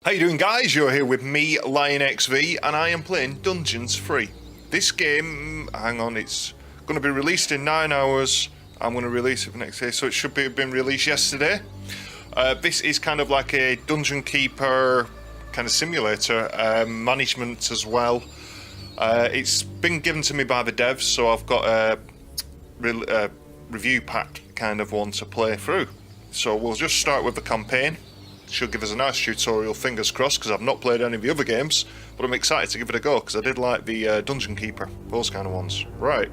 How you doing, guys? You're here with me, Lionxv, and I am playing Dungeons Free. This game, hang on, it's going to be released in 9 hours. I'm going to release it the next day, so it should have been released yesterday. This is kind of like a Dungeon Keeper kind of simulator, management as well. It's been given to me by the devs, so I've got a review pack kind of one to play through. So we'll just start with the campaign. Should give us a nice tutorial, fingers crossed, because I've not played any of the other games, but I'm excited to give it a go because I did like the Dungeon Keeper, those kind of ones. Right,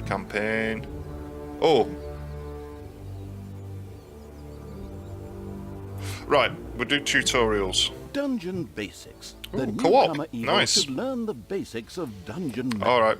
campaign. Oh, right, we'll do tutorials. Dungeon basics. Ooh, The co-op. newcomer evil Nice. should learn the basics of dungeon management. All right.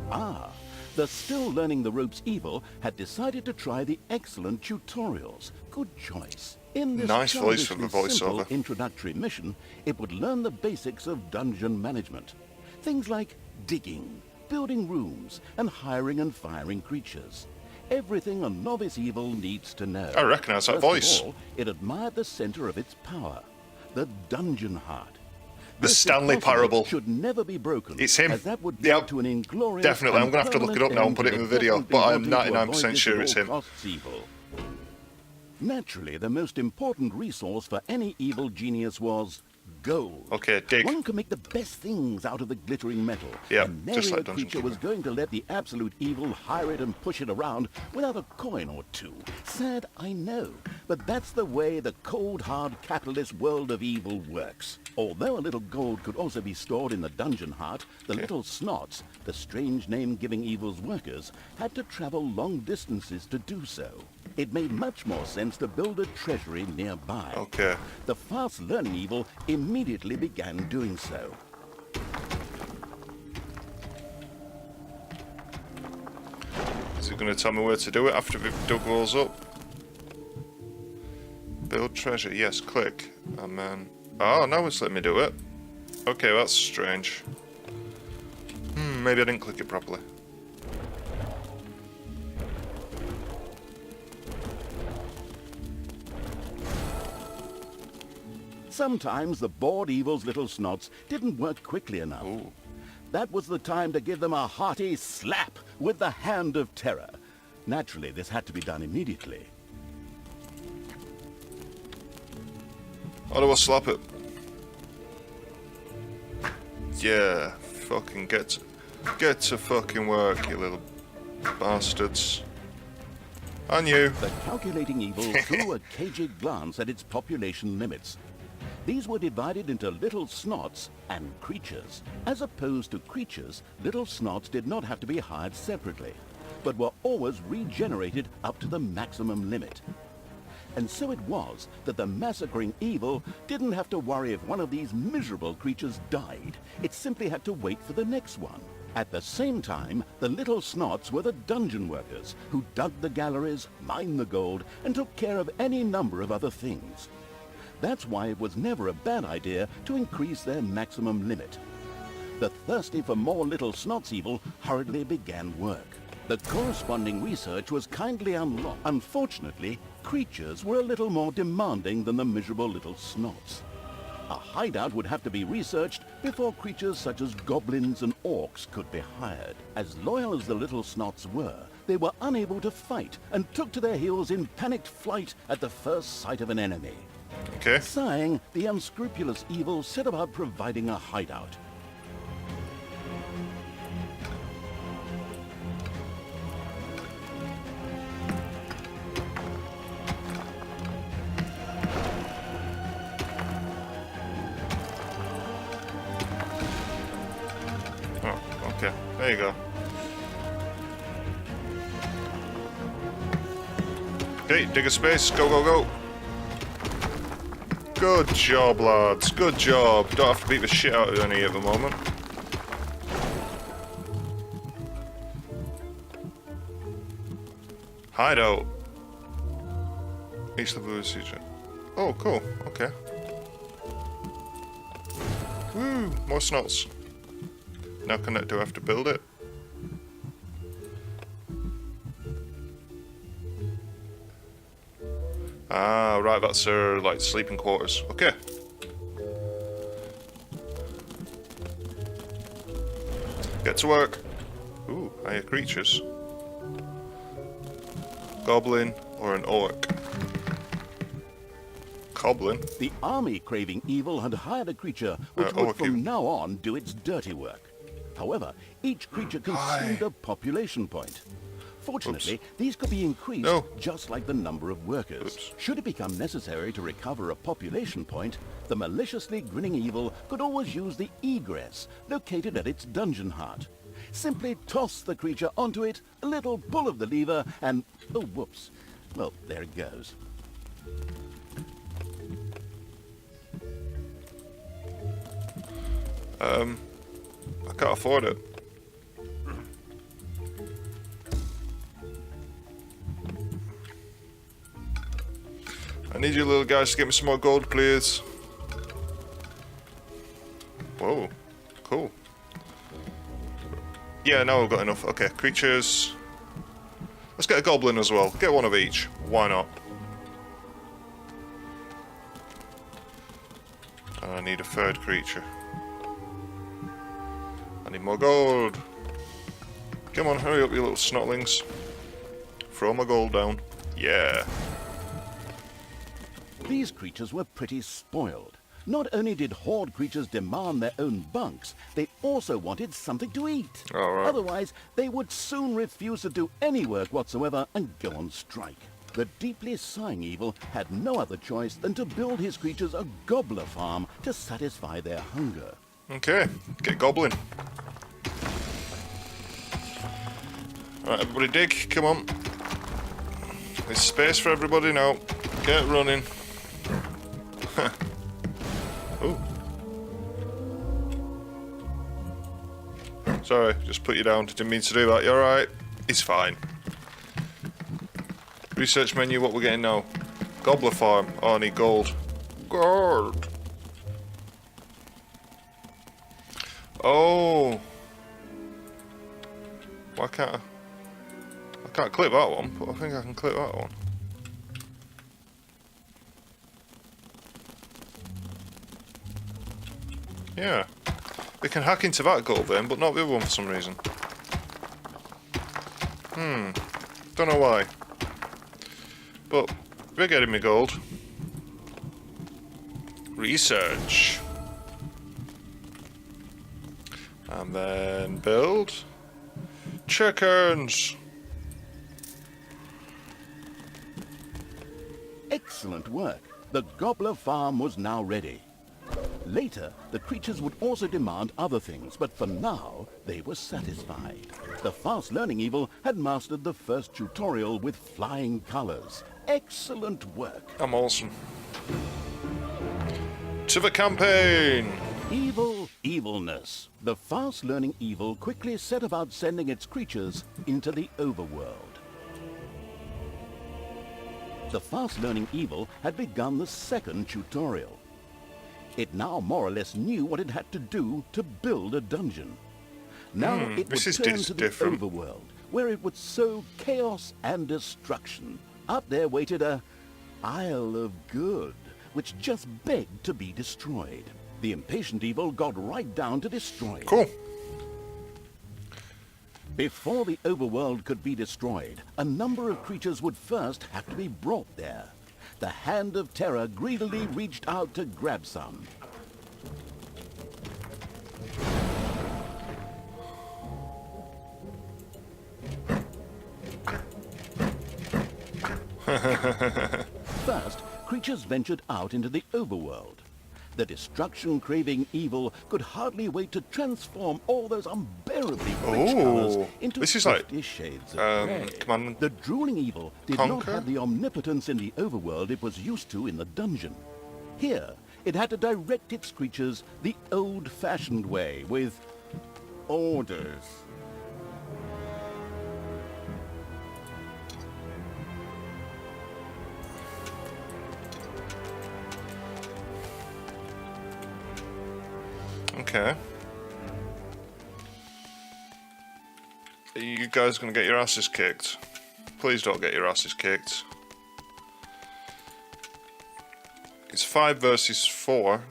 Ah, the still learning the ropes evil had decided to try the excellent tutorials. Good choice. In this Nice voice for the childishly simple voiceover. introductory mission, it would learn the basics of dungeon management. Things like digging, building rooms, and hiring and firing creatures. Everything a novice evil needs to know. I recognise that First voice. of all, it admired the center of its power, the dungeon heart. The This, if Stanley possible, Parable. should never be broken. It's him. As that would Yep. lead to an inglorious Definitely. I'm and going to have to look it up permanent now and end put to it in the the video, definitely but I'm wanting to 99% avoid this sure at it's all him. costs evil. Naturally, the most important resource for any evil genius was gold. Okay, dig. One can make the best things out of the glittering metal. Yep, and just nary like a Dungeon creature was Keeper. going to let the absolute evil hire it and push it around without a coin or two. Sad, I know, but that's the way the cold, hard capitalist world of evil works. Although a little gold could also be stored in the dungeon heart, the little snots, the strange name giving evil's workers, had to travel long distances to do so. It made much more sense to build a treasury nearby. Okay. The fast-learning evil immediately began doing so. Is it going to tell me where to do it after we've dug walls up? Build treasure. Yes, click. And then... Oh, now it's letting me do it. Okay, that's strange. Maybe I didn't click it properly. Sometimes the bored evil's little snots didn't work quickly enough. Ooh. That was the time to give them a hearty slap with the hand of terror. Naturally, this had to be done immediately. How do I slap it? Yeah, fucking get to fucking work, you little bastards. And you. The calculating evil threw a cagey glance at its population limits. These were divided into little snots and creatures. As opposed to creatures, little snots did not have to be hired separately, but were always regenerated up to the maximum limit. And so it was that the massacring evil didn't have to worry if one of these miserable creatures died. It simply had to wait for the next one. At the same time, the little snots were the dungeon workers who dug the galleries, mined the gold, and took care of any number of other things. That's why it was never a bad idea to increase their maximum limit. The thirsty for more little snots evil hurriedly began work. The corresponding research was kindly unlocked. Unfortunately, creatures were a little more demanding than the miserable little snots. A hideout would have to be researched before creatures such as goblins and orcs could be hired. As loyal as the little snots were, they were unable to fight and took to their heels in panicked flight at the first sight of an enemy. Okay. Sighing, the unscrupulous evil set about providing a hideout. Oh, okay. There you go. Okay, dig a space. Go, go, go. Good job, lads. Good job. Don't have to beat the shit out of any at the moment. Hideout. East of the Siege. Oh, cool. Okay. Woo! More snots. Now do I have to build it? Ah, right, that's her, like, sleeping quarters. Okay. Get to work. Ooh, higher creatures. Goblin or an orc? Goblin? The army craving evil had hired a creature which would orc from even. now on do its dirty work. However, each creature consumed Aye. a population point. Fortunately, Oops. these could be increased No. just like the number of workers. Oops. Should it become necessary to recover a population point, the maliciously grinning evil could always use the egress located at its dungeon heart. Simply toss the creature onto it, a little pull of the lever, and oh, whoops. Well, there it goes. I can't afford it. I need you little guys to get me some more gold, please. Whoa, cool. Yeah, now we've got enough. Okay, creatures. Let's get a goblin as well. Get one of each. Why not? And I need a third creature. I need more gold. Come on, hurry up, you little snotlings. Throw my gold down. Yeah. These creatures were pretty spoiled. Not only did horde creatures demand their own bunks, they also wanted something to eat. All right. Otherwise, they would soon refuse to do any work whatsoever and go on strike. The deeply sighing evil had no other choice than to build his creatures a gobbler farm to satisfy their hunger. Okay, get goblin. Alright, everybody dig, come on. There's space for everybody now. Get running. Ooh. Sorry, just put you down. Didn't mean to do that. You alright? It's fine. Research menu, what we're getting now? Gobbler farm. Oh, I need gold. Gold! Oh! Why can't I can't click that one, but I think I can click that one. Yeah. We can hack into that gold then, but not the other one for some reason. Don't know why. But we're getting me gold. Research. And then build. Chickens. Excellent work. The gobbler farm was now ready. Later, the creatures would also demand other things, but for now, they were satisfied. The fast-learning evil had mastered the first tutorial with flying colors. Excellent work. I'm awesome. To the campaign! Evil, evilness. The fast-learning evil quickly set about sending its creatures into the overworld. The fast-learning evil had begun the second tutorial. It now more or less knew what it had to do to build a dungeon. Now it would turn to the different. overworld, where it would sow chaos and destruction. Up there waited a Isle of Good, which just begged to be destroyed. The impatient evil got right down to destroying. Cool. Before the overworld could be destroyed, a number of creatures would first have to be brought there. The Hand of Terror greedily reached out to grab some. First, creatures ventured out into the overworld. The destruction-craving evil could hardly wait to transform all those unbearably rich colors into this is like 50 shades of gray. Command The drooling evil did Conquer? not have the omnipotence in the overworld it was used to in the dungeon. Here, it had to direct its creatures the old-fashioned way, with orders. Okay. Are you guys gonna get your asses kicked? Please don't get your asses kicked. It's 5 versus 4.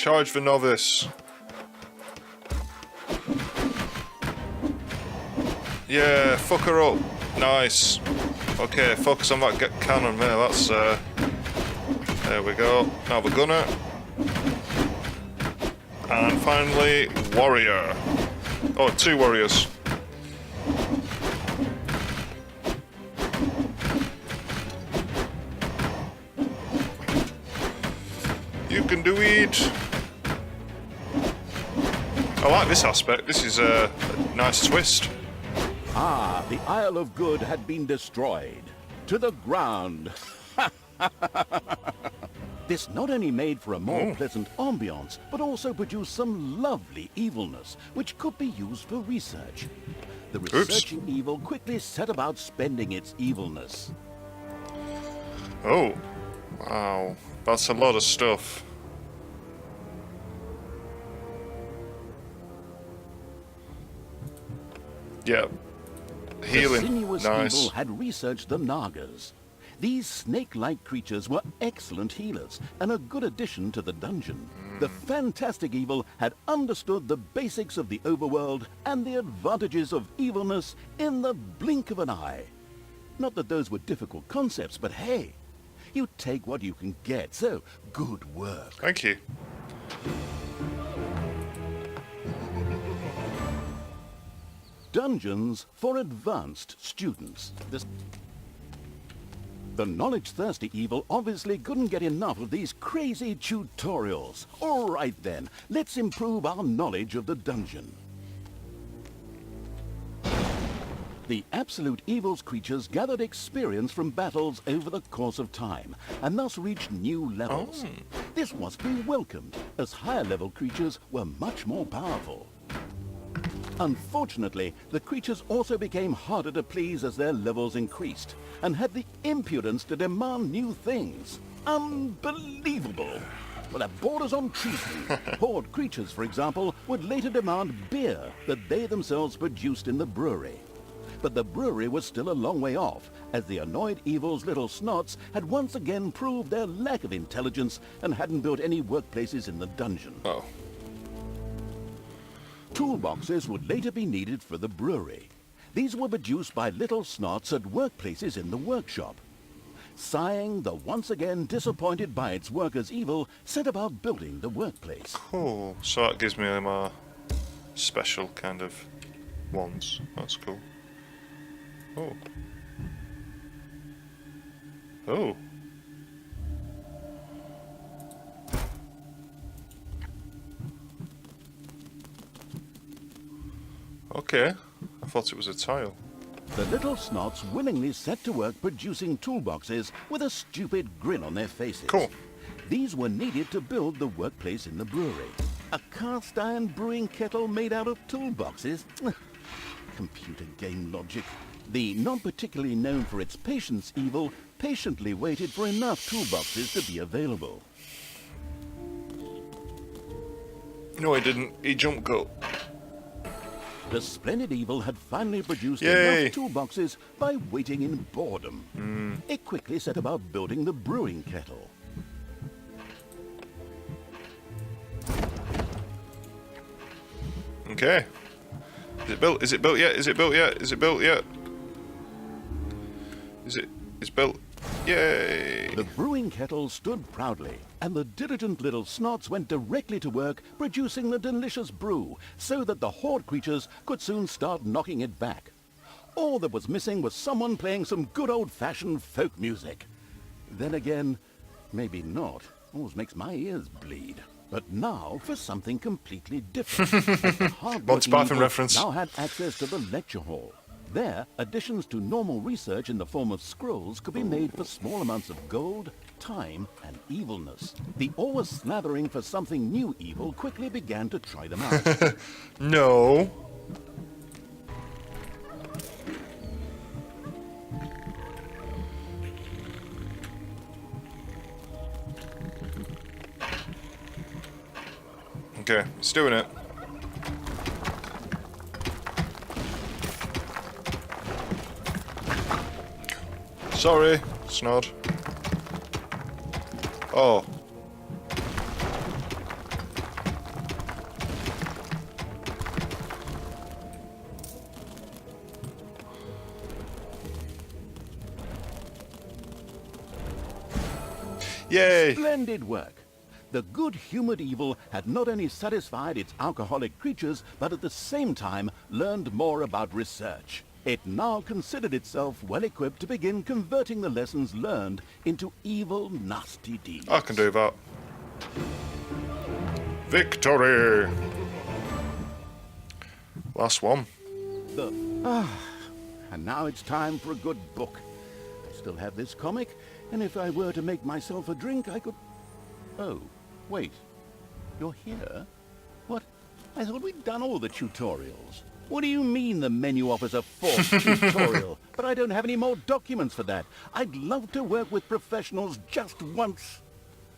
Charge the novice. Yeah, fuck her up. Nice. Okay, focus on that cannon there. That's there we go. Now the gunner. And finally, warrior. Oh, 2 warriors. You can do it. I like this aspect. This is a nice twist. Ah, the Isle of Good had been destroyed. To the ground. This not only made for a more pleasant ambiance, but also produced some lovely evilness, which could be used for research. The researching evil quickly set about spending its evilness. Oh, wow. That's a lot of stuff. Yeah. Healing. The sinuous Nice. evil had researched the Nagas. These snake-like creatures were excellent healers and a good addition to the dungeon. The fantastic evil had understood the basics of the overworld and the advantages of evilness in the blink of an eye. Not that those were difficult concepts, but hey, you take what you can get, so good work. Thank you. Dungeons for advanced students. The knowledge-thirsty evil obviously couldn't get enough of these crazy tutorials. All right then, let's improve our knowledge of the dungeon. The absolute evil's creatures gathered experience from battles over the course of time, and thus reached new levels. This was to be welcomed, as higher-level creatures were much more powerful. Unfortunately, the creatures also became harder to please as their levels increased, and had the impudence to demand new things. Unbelievable! Well, that borders on treason. Horde creatures, for example, would later demand beer that they themselves produced in the brewery. But the brewery was still a long way off, as the annoyed evil's little snots had once again proved their lack of intelligence and hadn't built any workplaces in the dungeon. Oh. Toolboxes would later be needed for the brewery. These were produced by little snots at workplaces in the workshop. Sighing, the once again disappointed by its workers' evil, set about building the workplace. Cool. So that gives me my special kind of ones. That's cool. Oh. Oh. Okay. I thought it was a tile. The little snots willingly set to work producing toolboxes with a stupid grin on their faces. Cool. These were needed to build the workplace in the brewery. A cast iron brewing kettle made out of toolboxes? Computer game logic. The not particularly known for its patience evil patiently waited for enough toolboxes to be available. No, he didn't. He jumped cut. The splendid evil had finally produced Yay. enough toolboxes by waiting in boredom. It quickly set about building the brewing kettle. Okay. Is it built? Is it built yet? Is it built yet? Is it built yet? It's built. Yay! The brewing kettle stood proudly, and the diligent little snots went directly to work producing the delicious brew, so that the horde creatures could soon start knocking it back. All that was missing was someone playing some good old-fashioned folk music. Then again, maybe not. Always makes my ears bleed. But now for something completely different. As the hard-working Python evil reference. now had access to the lecture hall. There, additions to normal research in the form of scrolls could be made for small amounts of gold, time, and evilness. The always slathering for something new evil quickly began to try them out. No. Okay, it's doing it. Sorry, Snod. Oh. Yay! Splendid work. The good-humored evil had not only satisfied its alcoholic creatures, but at the same time learned more about research. It now considered itself well-equipped to begin converting the lessons learned into evil, nasty deeds. I can do that. Victory! Last one. And now it's time for a good book. I still have this comic, and if I were to make myself a drink, I could... Oh, wait. You're here? What? I thought we'd done all the tutorials. What do you mean the menu offers a fourth tutorial? But I don't have any more documents for that. I'd love to work with professionals just once.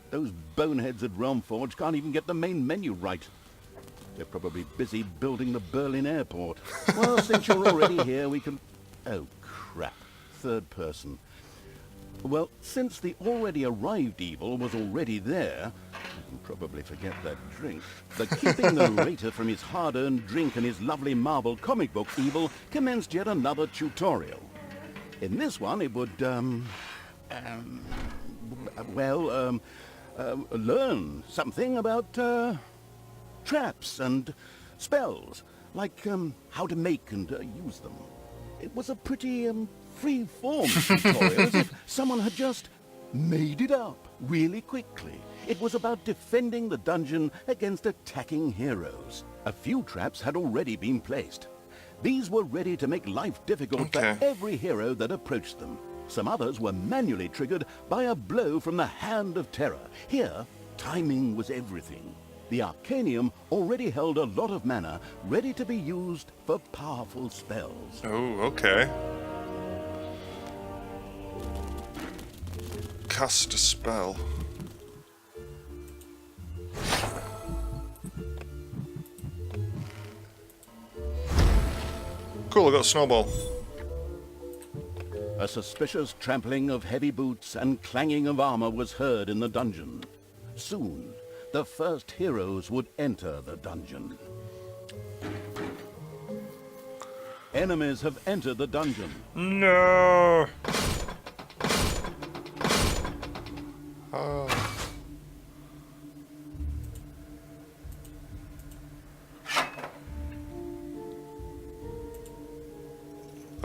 Those boneheads at Realmforge can't even get the main menu right. They're probably busy building the Berlin airport. Well, since you're already here, we can... Oh, crap. Third person. Well, since the already arrived evil was already there, I can probably forget that drink, the keeping the narrator from his hard-earned drink and his lovely marble comic book evil commenced yet another tutorial. In this one, it would, learn something about, traps and spells, like, how to make and use them. It was a pretty, free-form tutorial, as if someone had just made it up really quickly. It was about defending the dungeon against attacking heroes. A few traps had already been placed. These were ready to make life difficult for every hero that approached them. Some others were manually triggered by a blow from the Hand of Terror. Here, timing was everything. The Arcanium already held a lot of mana ready to be used for powerful spells. Oh, okay. Cast a spell. Cool, I got a snowball. A suspicious trampling of heavy boots and clanging of armor was heard in the dungeon. Soon, the first heroes would enter the dungeon. Enemies have entered the dungeon. No.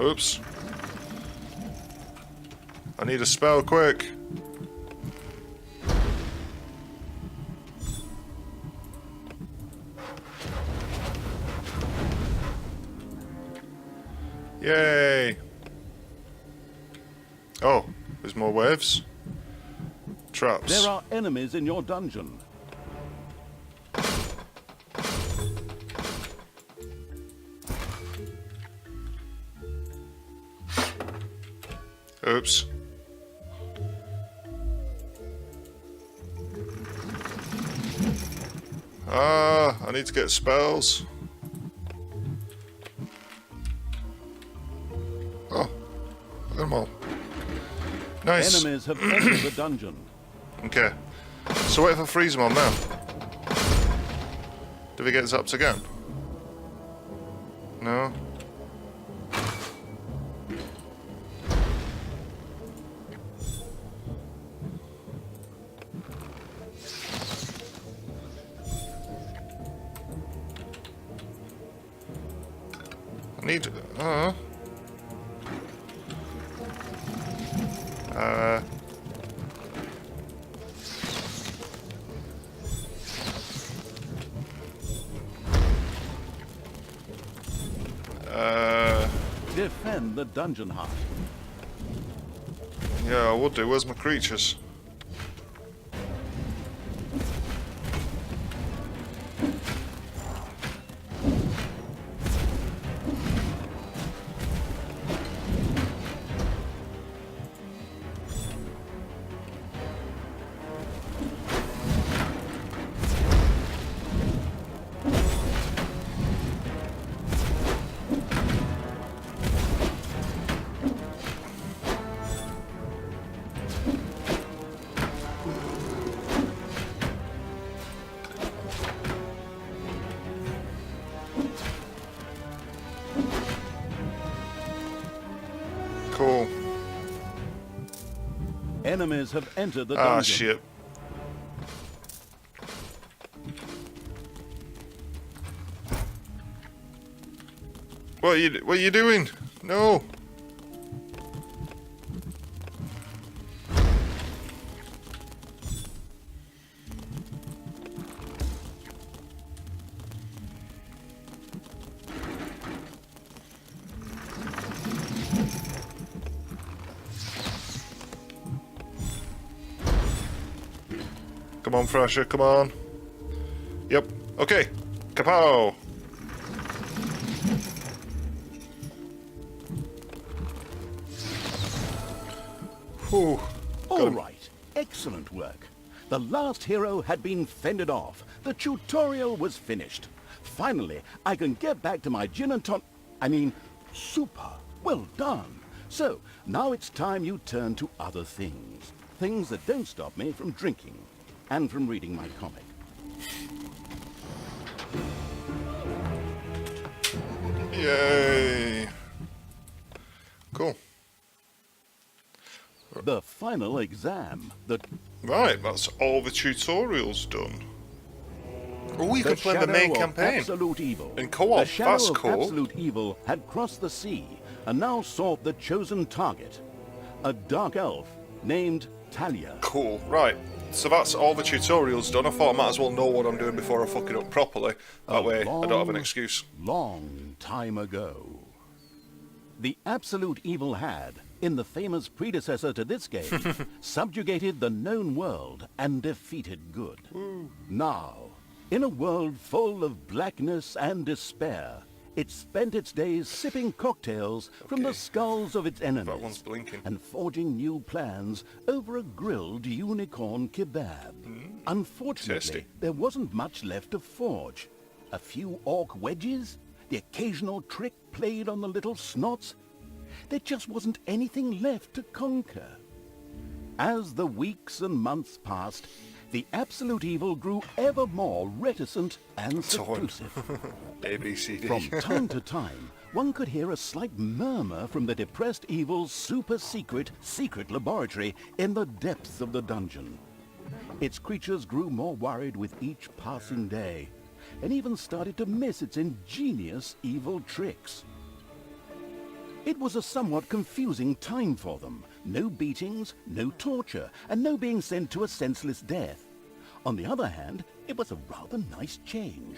Oops. I need a spell quick. Yay! Oh, there's more waves. Traps. There are enemies in your dungeon. Oops. I need to get spells. Oh, I got them all. Nice. Enemies have entered the dungeon. Okay. So what if I freeze them on now? Do we get zapped again? No? I need... Defend the dungeon heart. Yeah, I would do. Where's my creatures? Enemies have entered the Ah, dungeon. shit. What are you doing? No. Come on, Thrasher, come on. Yep. Okay. Kapow! Whew. All right, excellent work. The last hero had been fended off. The tutorial was finished. Finally, I can get back to my gin and super. Well done. So, now it's time you turn to other things. Things that don't stop me from drinking and from reading my comic. Yay! Cool. The final exam. Right, that's all the tutorials done. Oh, you can play the shadow main of campaign Absolute evil. in co-op. The shadow That's of cool. absolute evil had crossed the sea and now sought the chosen target, a dark elf named Talia. Cool. Right. So that's all the tutorials done. I thought I might as well know what I'm doing before I fuck it up properly. That way I don't have an excuse. Long time ago. The absolute evil had, in the famous predecessor to this game, subjugated the known world and defeated good. Now, in a world full of blackness and despair, it spent its days sipping cocktails from the skulls of its That one's enemies blinking. and forging new plans over a grilled unicorn kebab. Unfortunately, Tasty. there wasn't much left to forge. A few orc wedges, the occasional trick played on the little snots. There just wasn't anything left to conquer. As the weeks and months passed, the absolute evil grew ever more reticent and seclusive. A, B, C, D. From time to time, one could hear a slight murmur from the depressed evil's super-secret laboratory in the depths of the dungeon. Its creatures grew more worried with each passing day, and even started to miss its ingenious evil tricks. It was a somewhat confusing time for them. No beatings, no torture, and no being sent to a senseless death. On the other hand, it was a rather nice change.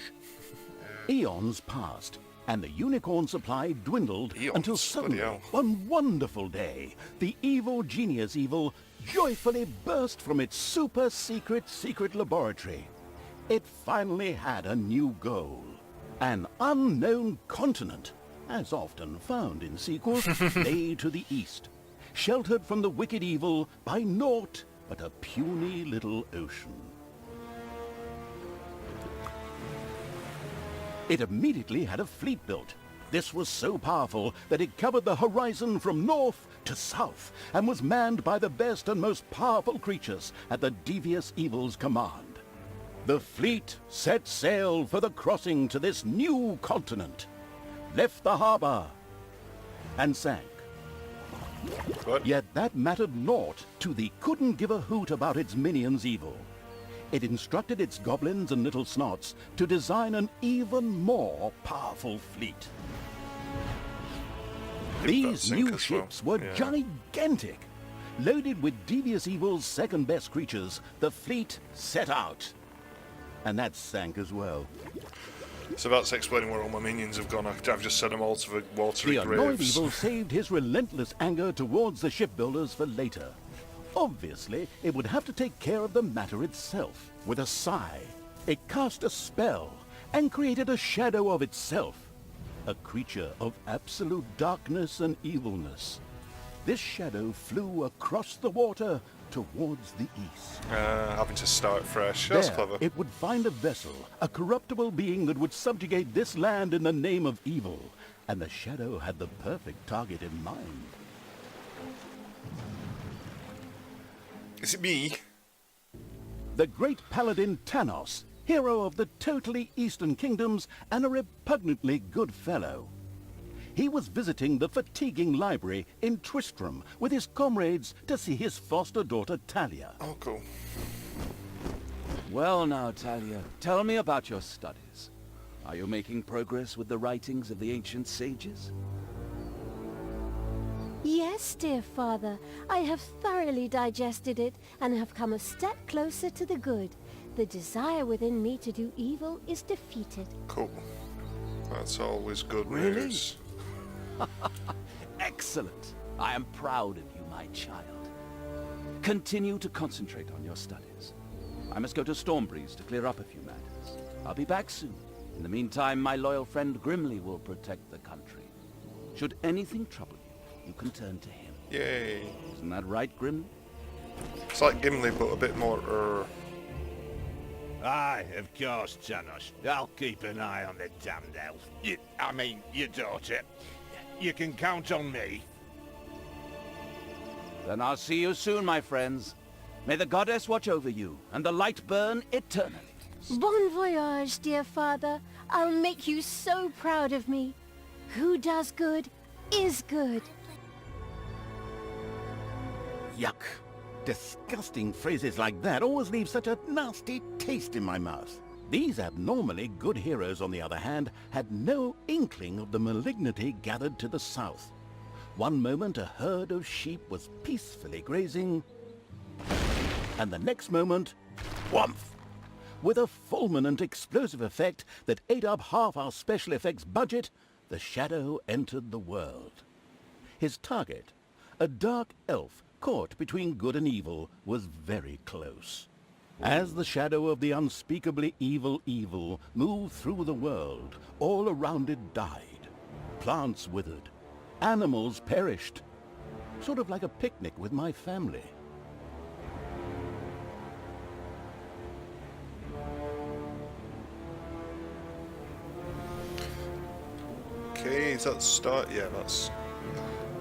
Eons passed, and the unicorn supply dwindled Eons? until Bloody suddenly, hell. one wonderful day, the evil genius evil joyfully burst from its super-secret laboratory. It finally had a new goal. An unknown continent, as often found in sequels, lay to the east, sheltered from the wicked evil by naught but a puny little ocean. It immediately had a fleet built. This was so powerful that it covered the horizon from north to south and was manned by the best and most powerful creatures at the devious evil's command. The fleet set sail for the crossing to this new continent, left the harbor, and sank. What? Yet that mattered naught to the couldn't give a hoot about its minions evil. It instructed its goblins and little snots to design an even more powerful fleet. These new ships were gigantic. Loaded with devious evil's second-best creatures, the fleet set out. And that sank as well. So that's explaining where all my minions have gone. I've just sent them all to the watery The annoyed graves. evil saved his relentless anger towards the shipbuilders for later. Obviously, it would have to take care of the matter itself. With a sigh, it cast a spell and created a shadow of itself, a creature of absolute darkness and evilness. This shadow flew across the water towards the east. Having to start fresh. That's There, clever. it would find a vessel, a corruptible being that would subjugate this land in the name of evil, and the shadow had the perfect target in mind. Is it me? The great paladin Tanos, hero of the totally eastern kingdoms and a repugnantly good fellow. He was visiting the fatiguing library in Twistram with his comrades to see his foster daughter Talia. Oh, cool. Well now, Talia, tell me about your studies. Are you making progress with the writings of the ancient sages? Yes, dear father. I have thoroughly digested it and have come a step closer to the good. The desire within me to do evil is defeated. Cool. That's always good Really? news. Excellent! I am proud of you, my child. Continue to concentrate on your studies. I must go to Stormbreeze to clear up a few matters. I'll be back soon. In the meantime, my loyal friend Grimly will protect the country. Should anything trouble you, you can turn to him. Yay. Isn't that right, Grimly? It's like Gimli, but a bit more, Aye, of course, Janos. I'll keep an eye on the damned elf. I mean, your daughter. You can count on me. Then I'll see you soon, my friends. May the goddess watch over you, and the light burn eternally. Bon voyage, dear father. I'll make you so proud of me. Who does good is good. Yuck. Disgusting phrases like that always leave such a nasty taste in my mouth. These abnormally good heroes, on the other hand, had no inkling of the malignity gathered to the south. One moment a herd of sheep was peacefully grazing, and the next moment, whumph! With a fulminant explosive effect that ate up half our special effects budget, the shadow entered the world. His target, a dark elf caught between good and evil, was very close. As the shadow of the unspeakably evil moved through the world, all around it died. Plants withered. Animals perished. Sort of like a picnic with my family. Okay, is that the start? Yeah, that's...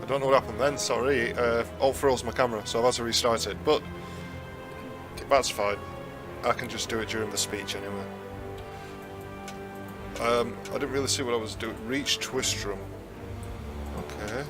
I don't know what happened then, sorry. All froze my camera, so I've had to restart it. But that's fine. I can just do it during the speech anyway. I didn't really see what I was doing. Reach Twistram. Okay.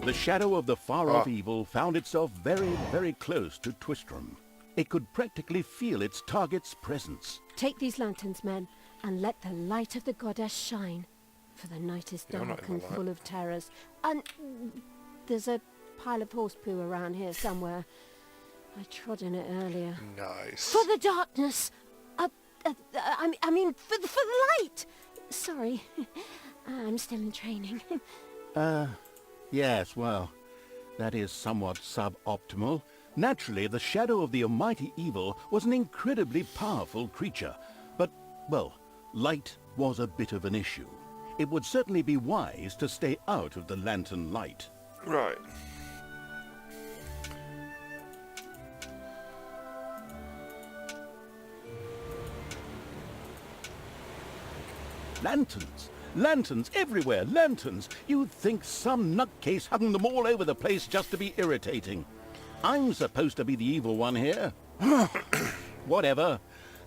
The shadow of the far-off evil found itself very, very close to Twistram. It could practically feel its target's presence. Take these lanterns, men, and let the light of the goddess shine. For the night is You're not dark in and the light. full of terrors. And there's a pile of horse poo around here somewhere. I trod in it earlier. Nice. For the darkness! I mean, for the light! Sorry, I'm still in training. Yes, well, that is somewhat suboptimal. Naturally, the shadow of the almighty evil was an incredibly powerful creature. But, well, light was a bit of an issue. It would certainly be wise to stay out of the lantern light. Right. Lanterns! Lanterns everywhere! Lanterns! You'd think some nutcase hung them all over the place just to be irritating. I'm supposed to be the evil one here. Whatever.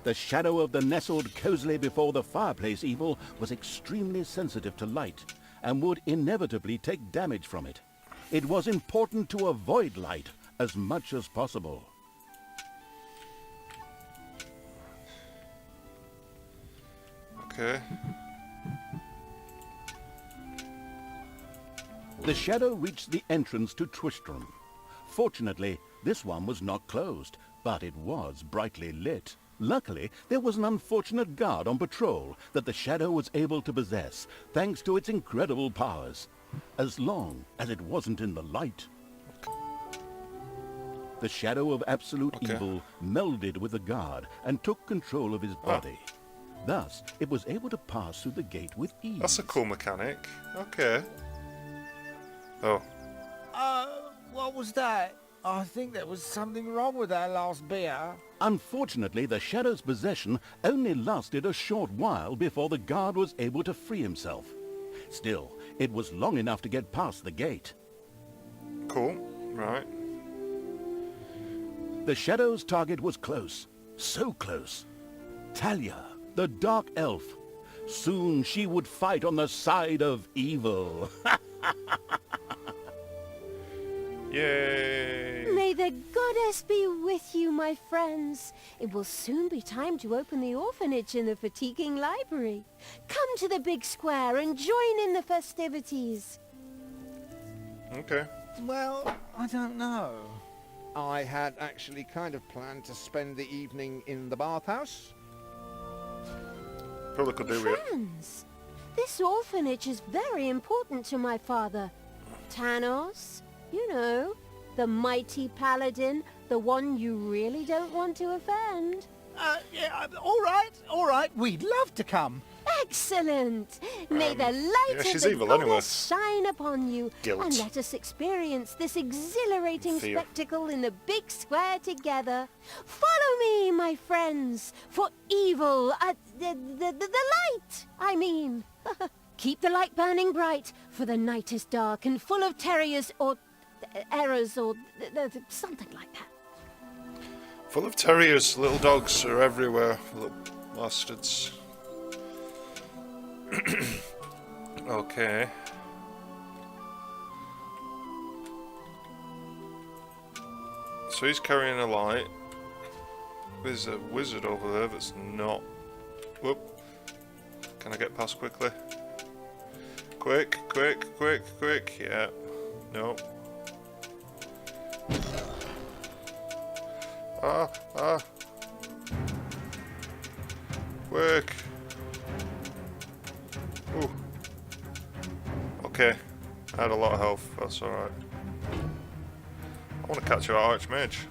The shadow of the nestled cozily before the fireplace evil was extremely sensitive to light and would inevitably take damage from it. It was important to avoid light as much as possible. Okay. The shadow reached the entrance to Twistram. Fortunately, this one was not closed, but it was brightly lit. Luckily, there was an unfortunate guard on patrol that the shadow was able to possess, thanks to its incredible powers, as long as it wasn't in the light. The shadow of absolute evil melded with the guard and took control of his body. Thus, it was able to pass through the gate with ease. That's a cool mechanic. Okay. Oh. What was that? I think there was something wrong with our last beer. Unfortunately, the Shadow's possession only lasted a short while before the guard was able to free himself. Still, it was long enough to get past the gate. Cool. Right. The Shadow's target was close. So close. Talia, the Dark Elf. Soon she would fight on the side of evil. Yay! May the goddess be with you, my friends. It will soon be time to open the orphanage in the fatiguing library. Come to the big square and join in the festivities. Okay. Well, I don't know. I had actually kind of planned to spend the evening in the bathhouse. Probably could do it. Friends, this orphanage is very important to my father. Tanos, you know, the mighty paladin, the one you really don't want to offend. Yeah, all right, we'd love to come. Excellent! May the light of she's the evil goddess anyway. shine upon you, Guilt. and let us experience this exhilarating Fear. spectacle in the big square together. Follow me, my friends, for evil, the light, I mean. Keep the light burning bright, for the night is dark and full of terriers or errors or something like that. Full of terriers. Little dogs are everywhere. Little bastards. Okay. So he's carrying a light. There's a wizard over there that's not... Whoop. Can I get past quickly? Quick, quick, quick, quick. Yeah. No. Ah. Quick. Ooh. Okay. I had a lot of health. That's alright. I want to catch our Archmage.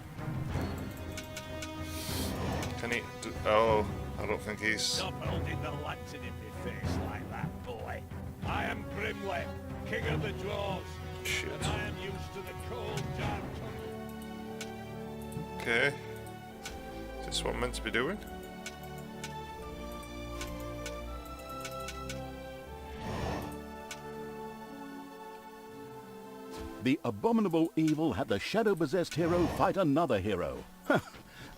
Can he... Oh, I don't think he's... Stop holding the lantern in my face like that, boy. I am Grimly, king of the dwarves. Shit. And I am used to the cold, dark tunnel. Okay. Is this what I'm meant to be doing? The abominable evil had the shadow-possessed hero fight another hero.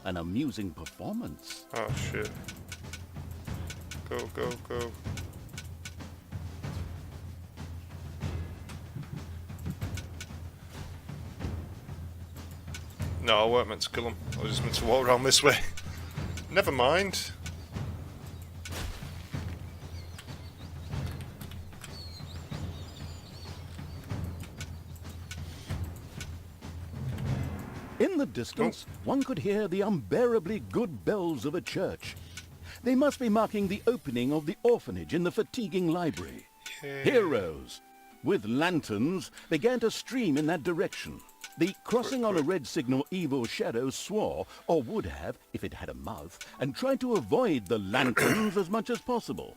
An amusing performance. Oh shit. Go, go, go. No, I weren't meant to kill him. I was just meant to walk around this way. Never mind. In the distance, one could hear the unbearably good bells of a church. They must be marking the opening of the orphanage in the fatiguing library. Heroes, with lanterns, began to stream in that direction. The crossing on a red signal evil shadow swore, or would have, if it had a mouth, and tried to avoid the lanterns as much as possible.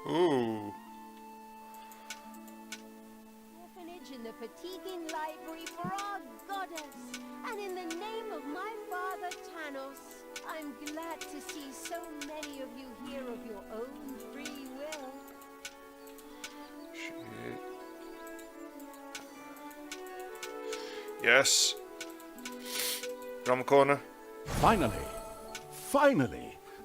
Ooh. Orphanage in the fatiguing library for our goddess, and in the name of my father Tanos, I'm glad to see so many of you here of your own free will. Shit. Yes. Round the corner. Finally,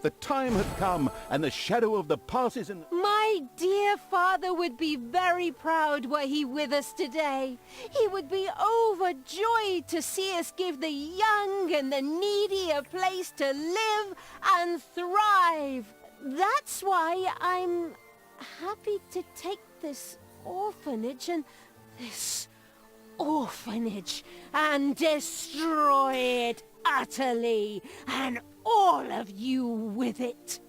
the time had come, and the shadow of the past is in... My dear father would be very proud were he with us today. He would be overjoyed to see us give the young and the needy a place to live and thrive. That's why I'm happy to take this orphanage and destroy it utterly, and all of you with it.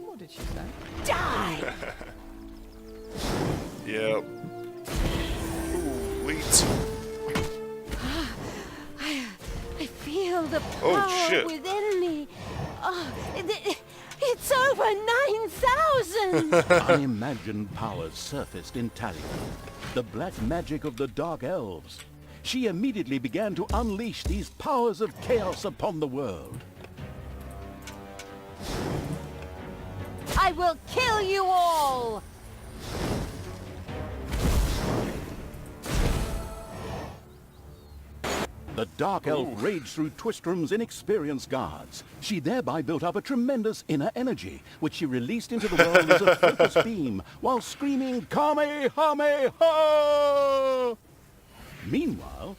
What did she say? Die! Yep. Ooh, leads. I feel the Oh, power shit. within me. It's Over 9,000! Unimagined powers surfaced in Talia, the black magic of the Dark Elves. She immediately began to unleash these powers of chaos upon the world. I will kill you all! The Dark Elf raged through Twistrom's inexperienced guards. She thereby built up a tremendous inner energy, which she released into the world as a focus beam, while screaming, Kamehameha! Meanwhile,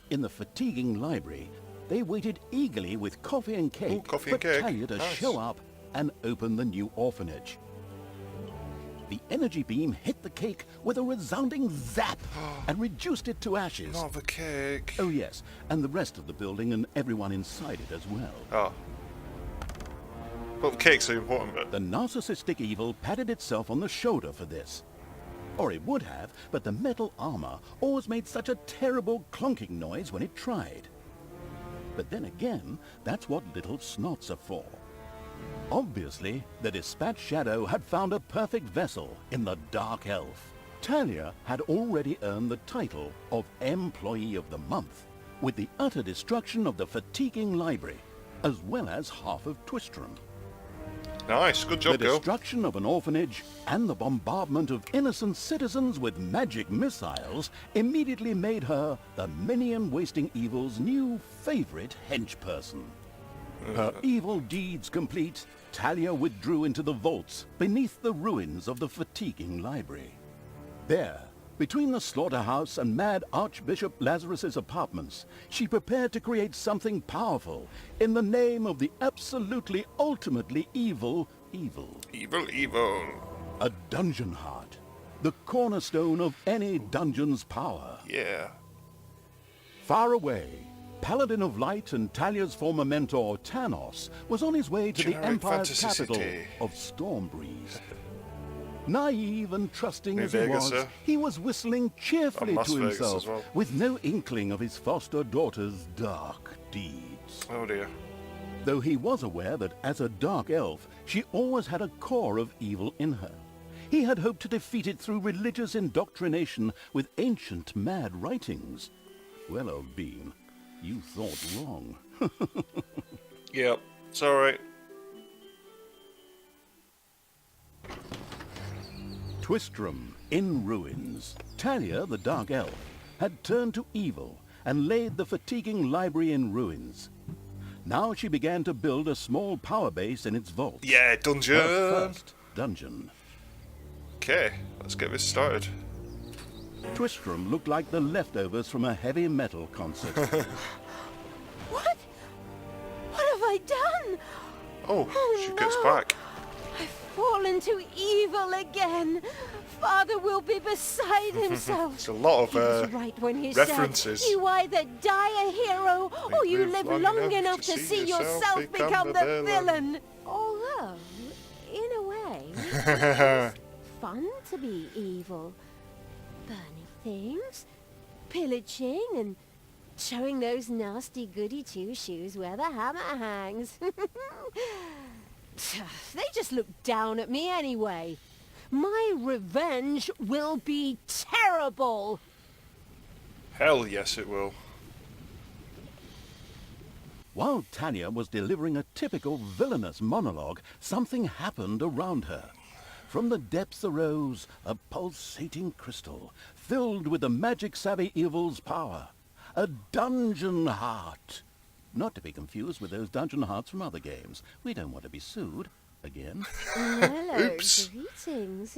in the fatiguing library, they waited eagerly with coffee and cake coffee for and cake. Talia to Nice. show up and open the new orphanage. The energy beam hit the cake with a resounding zap and reduced it to ashes. Not the cake. Oh yes, and the rest of the building and everyone inside it as well. Oh. Well, the cake's the important bit. The narcissistic evil patted itself on the shoulder for this. Or it would have, but the metal armor always made such a terrible clunking noise when it tried. But then again, that's what little snots are for. Obviously, the Dispatch Shadow had found a perfect vessel in the Dark Elf. Talia had already earned the title of Employee of the Month, with the utter destruction of the fatiguing library, as well as half of Twistrom. Nice, good job, The girl. destruction of an orphanage and the bombardment of innocent citizens with magic missiles immediately made her the minion-wasting evil's new favorite henchperson. Her evil deeds complete, Talia withdrew into the vaults beneath the ruins of the fatiguing library. There, between the slaughterhouse and Mad Archbishop Lazarus's apartments, she prepared to create something powerful in the name of the absolutely ultimately evil. Evil. A dungeon heart, the cornerstone of any dungeon's power. Yeah. Far away, Paladin of Light and Talia's former mentor, Tanos, was on his way to the Generic Empire's fantasy capital city. of Stormbreeze. Naive and trusting New as Vegas, he was, sir. he was whistling cheerfully And Las to Vegas himself, as well. with no inkling of his foster daughter's dark deeds. Oh dear. Though he was aware that as a dark elf, she always had a core of evil in her. He had hoped to defeat it through religious indoctrination with ancient mad writings. Well, old bean, you thought wrong. Yep. It's alright. Twistrom, in ruins. Talia, the Dark Elf, had turned to evil and laid the fatiguing library in ruins. Now she began to build a small power base in its vault. Yeah, dungeon. Her first dungeon. Okay, let's get this started. Twistrom looked like the leftovers from a heavy metal concert. What? What have I done? Oh, Oh, she gets no. back. I've fallen to evil again. Father will be beside himself. It's a lot of He was right when he references. said, you either die a hero or you live long enough to see yourself become the villain. Although, in a way, it's fun to be evil. Burning things, pillaging, and showing those nasty goody two-shoes where the hammer hangs. They just look down at me anyway. My revenge will be terrible. Hell yes, it will. While Talia was delivering a typical villainous monologue, something happened around her. From the depths arose a pulsating crystal, filled with the magic-savvy evil's power. A dungeon heart. Not to be confused with those dungeon hearts from other games. We don't want to be sued. Again. Hello, Oops. greetings.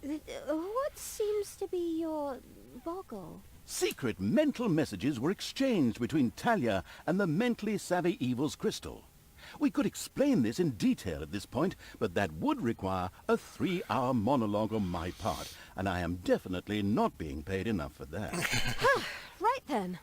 What seems to be your boggle? Secret mental messages were exchanged between Talia and the mentally savvy evil's crystal. We could explain this in detail at this point, but that would require a 3-hour monologue on my part, and I am definitely not being paid enough for that. Right then.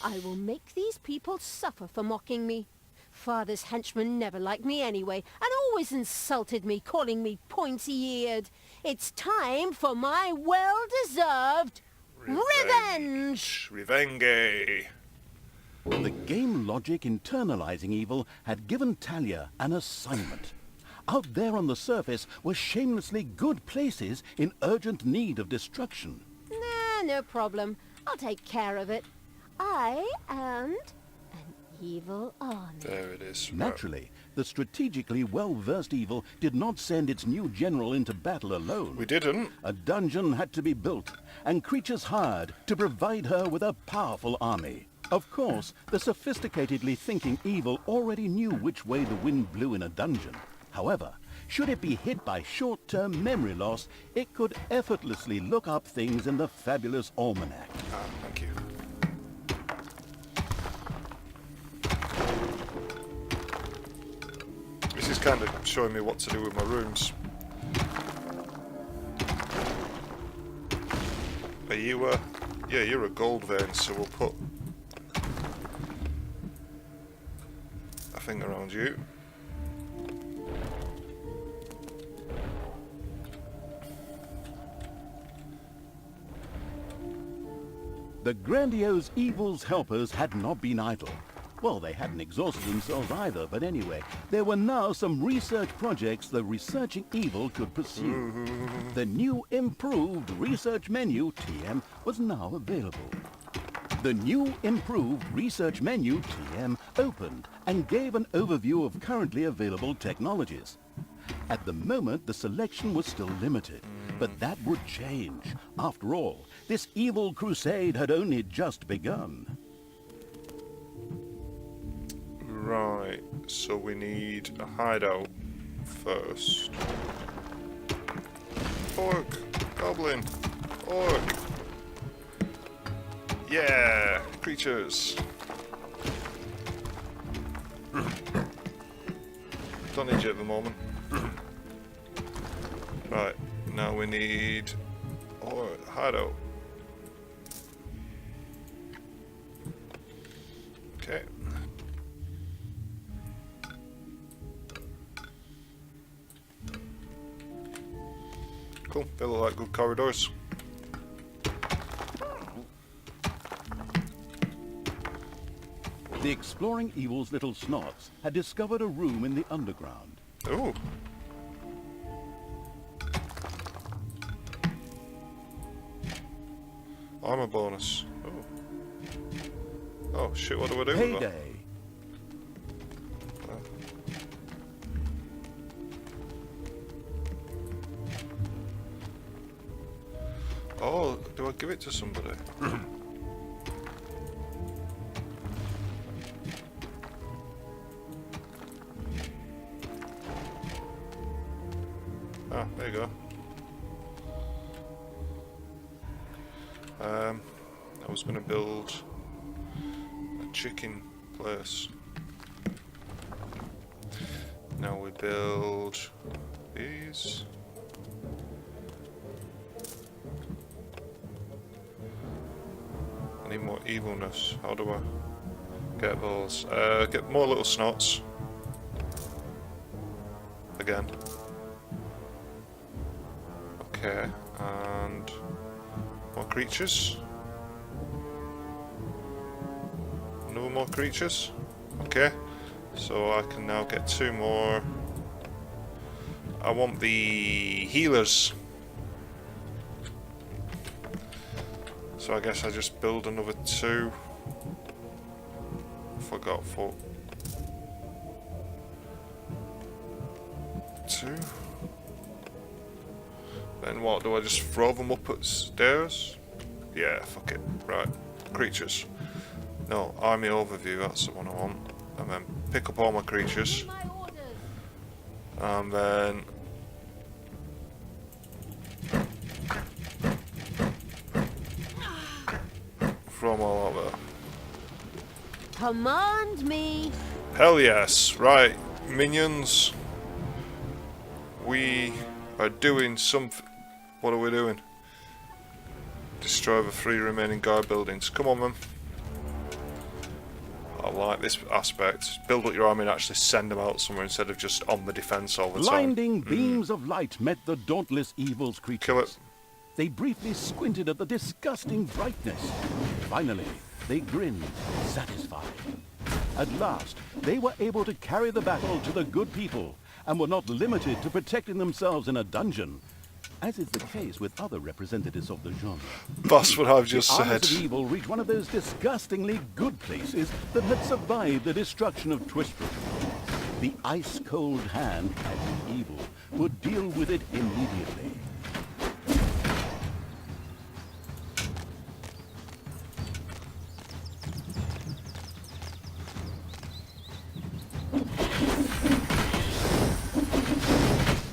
I will make these people suffer for mocking me. Father's henchmen never liked me anyway, and always insulted me, calling me pointy-eared. It's time for my well-deserved revenge! Revenge. The game logic internalizing evil had given Talia an assignment. out there on the surface were shamelessly good places in urgent need of destruction. Nah, no problem. I'll take care of it. I and an evil army. There it is. Right. Naturally, the strategically well-versed evil did not send its new general into battle alone. We didn't. A dungeon had to be built, and creatures hired to provide her with a powerful army. Of course, the sophisticatedly thinking evil already knew which way the wind blew in a dungeon. However, should it be hit by short-term memory loss, it could effortlessly look up things in the fabulous almanac. Ah, thank you. This is kind of showing me what to do with my rooms. Are you, yeah, you're a gold vein, so we'll put a thing around you. The grandiose evil's helpers had not been idle. Well, they hadn't exhausted themselves either, but anyway, there were now some research projects the researching evil could pursue. The new improved research menu, TM, was now available. The new improved research menu, TM, opened and gave an overview of currently available technologies. At the moment, the selection was still limited, but that would change. After all, this evil crusade had only just begun. Right, so we need a hideout first. Orc, goblin, orc. Yeah, creatures. Don't need you at the moment. Right, now we need hideout. Okay. Cool, they look like good corridors. The exploring evil's little snots had discovered a room in the underground. Ooh. Armor bonus. Oh. Oh shit, what do I do with that? Payday! Oh, do I give it to somebody? Ah, there you go. I was going to build a chicken place. Now we build these. I need more evilness. How do I get those? Get more little snots. Again. Okay, and more creatures. No more creatures. Okay, so I can now get 2 more. I want the healers. So I guess I just build another 2. Forgot 4. 2. Then what, do I just throw them up stairs? Yeah, fuck it. Right, creatures. No, army overview, that's the one I want. And then pick up all my creatures. And then... throw them all over. Command me. Hell yes. Right, minions. We are doing something. What are we doing? Destroy the 3 remaining guard buildings. Come on, man. I like this aspect. Build up your army and actually send them out somewhere instead of just on the defense all the time. Blinding beams of light met the dauntless evil's creatures. Kill it. They briefly squinted at the disgusting brightness. Finally, they grinned, satisfied. At last, they were able to carry the battle to the good people and were not limited to protecting themselves in a dungeon, as is the case with other representatives of the genre. That's what I've just The said. armies of evil reached one of those disgustingly good places that had survived the destruction of Twistbrook. The ice-cold hand of the evil would deal with it immediately.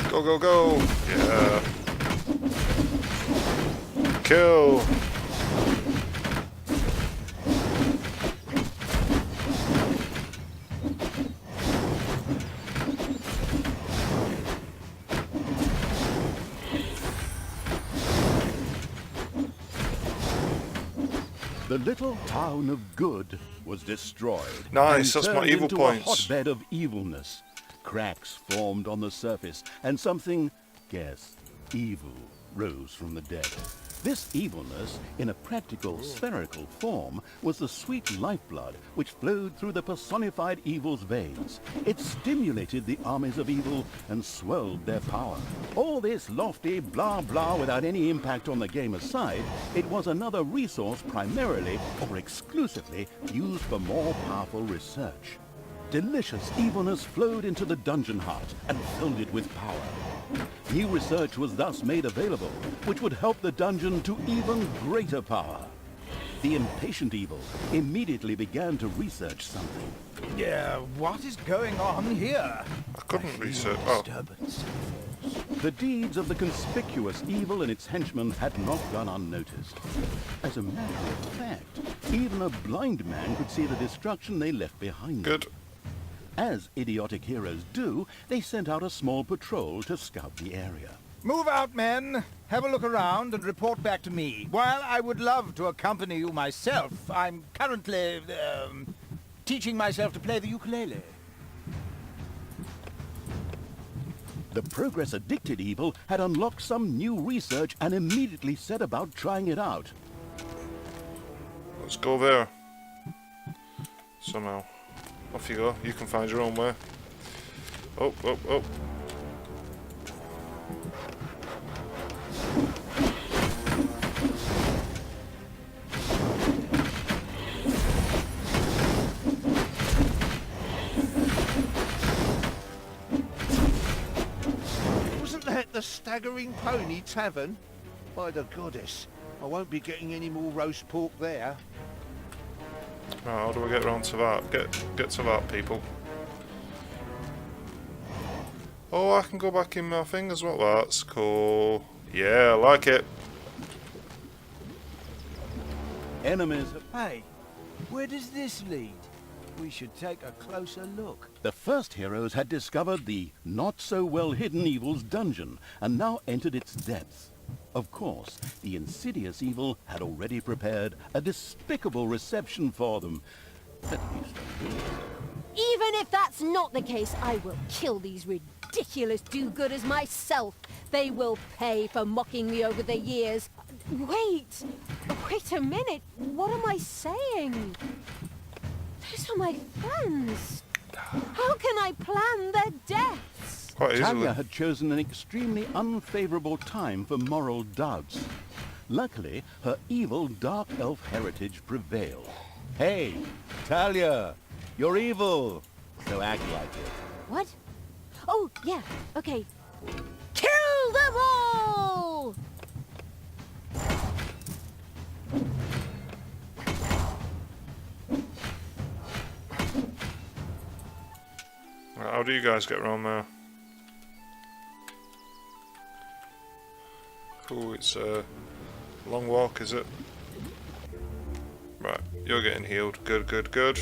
Go, go, go! Yeah. Kill! The little town of Good was destroyed. Nice, and that's my turned evil into points. a hotbed of evilness. Cracks formed on the surface, and something, guess, evil, rose from the dead. This evilness, in a practical spherical form, was the sweet lifeblood which flowed through the personified evil's veins. It stimulated the armies of evil and swelled their power. All this lofty blah blah without any impact on the game aside, it was another resource primarily or exclusively used for more powerful research. Delicious evilness flowed into the dungeon heart and filled it with power. New research was thus made available, which would help the dungeon to even greater power. The impatient evil immediately began to research something. Yeah, what is going on here? I couldn't research. Oh, Disturbance. The deeds of the conspicuous evil and its henchmen had not gone unnoticed. As a matter of fact, even a blind man could see the destruction they left behind them. good. As idiotic heroes do, they sent out a small patrol to scout the area. Move out, men. Have a look around and report back to me. While I would love to accompany you myself, I'm currently, teaching myself to play the ukulele. The progress-addicted evil had unlocked some new research and immediately set about trying it out. Let's go there. Somehow. Off you go. You can find your own way. Oh, oh, oh. Wasn't that the Staggering Pony Tavern? By the goddess, I won't be getting any more roast pork there. Right, how do we get round to that? Get to that, people. Oh, I can go back in my thing as well. That's cool. Yeah, I like it. Enemies. Hey, where does this lead? We should take a closer look. The first heroes had discovered the not-so-well-hidden evil's dungeon and now entered its depths. Of course, the insidious evil had already prepared a despicable reception for them. At least Even if that's not the case, I will kill these ridiculous do-gooders myself. They will pay for mocking me over the years. Wait a minute. What am I saying? Those are my friends. How can I plan their deaths? Quite easily. Talia had chosen an extremely unfavorable time for moral doubts. Luckily, her evil dark elf heritage prevailed. Hey, Talia, you're evil, so act like it. What? Oh, yeah, okay. Kill them all! Right, how do you guys get around there? Oh, it's a long walk, is it? Right, you're getting healed. Good, good, good.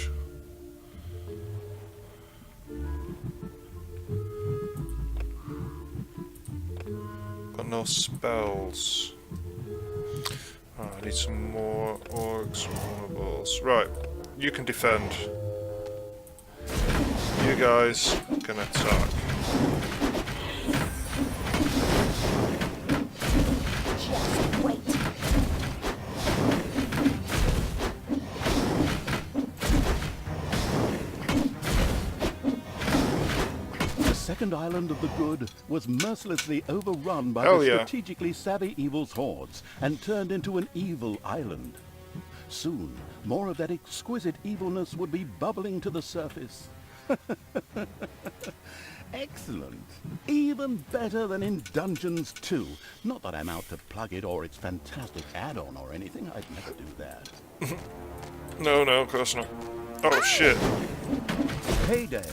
Got no spells. Oh, I need some more orcs, vulnerables. Right, you can defend. You guys can attack. Just wait. The second island of the good was mercilessly overrun by Hell the yeah. strategically savvy evil's hordes and turned into an evil island. Soon, more of that exquisite evilness would be bubbling to the surface. Excellent. Even better than in Dungeons 2. Not that I'm out to plug it or its fantastic add-on or anything. I'd never do that. No, of course not. Oh, shit. Payday.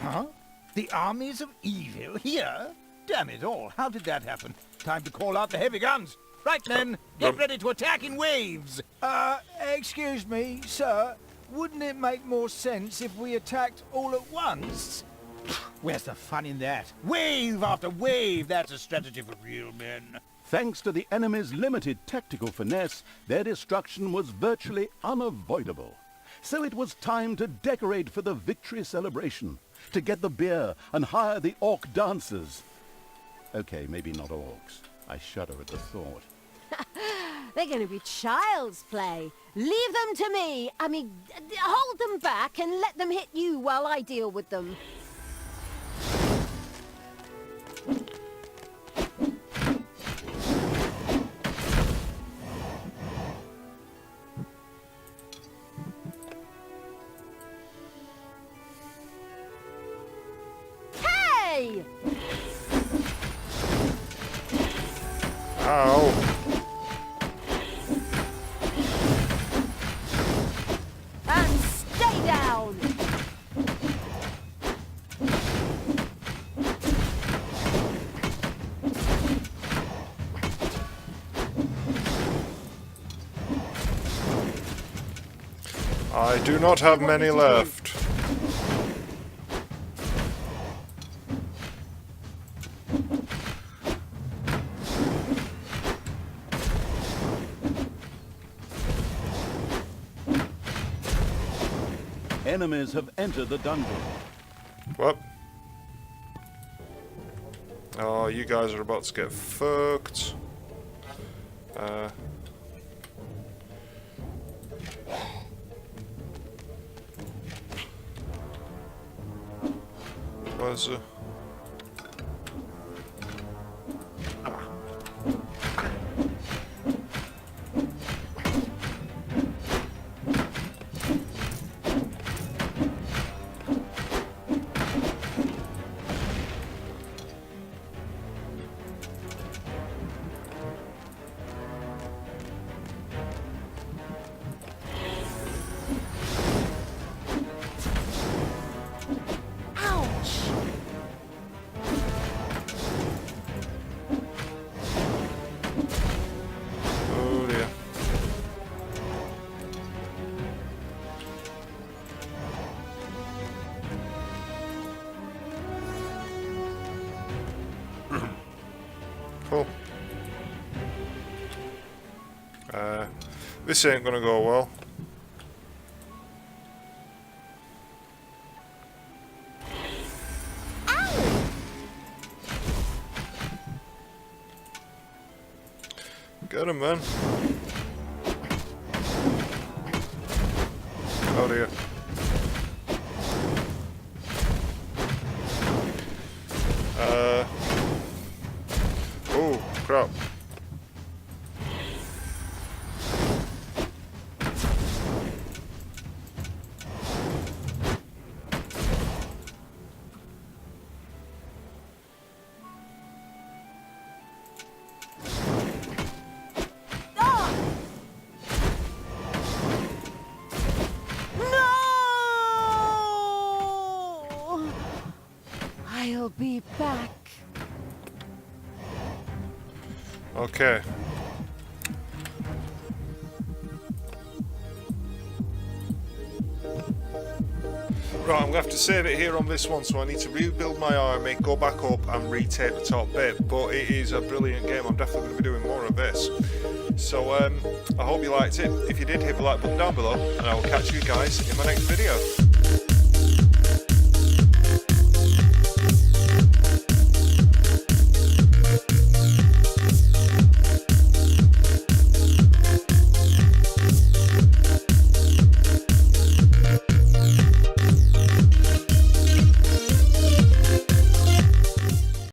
Huh? The armies of evil here? Damn it all, how did that happen? Time to call out the heavy guns. Right, men, get ready to attack in waves. Excuse me, sir. Wouldn't it make more sense if we attacked all at once? Where's the fun in that? Wave after wave, that's a strategy for real men. Thanks to the enemy's limited tactical finesse, their destruction was virtually unavoidable. So it was time to decorate for the victory celebration, to get the beer and hire the orc dancers. Okay, maybe not orcs. I shudder at the thought. They're going to be child's play. Leave them to me. I mean, hold them back and let them hit you while I deal with them. Hey! Ow. And stay down! I do not have many left. Enemies have entered the dungeon. What? Oh, you guys are about to get fucked. Where's the... Oh dear. Cool. This ain't gonna go well. Get him, man. Oh dear. Oh, crap. No! I'll be back. Okay. Right, I'm going to have to save it here on this one, so I need to rebuild my army, go back up and retake the top bit, but it is a brilliant game. I'm definitely going to be doing more of this. So, I hope you liked it. If you did, hit the like button down below, and I will catch you guys in my next video.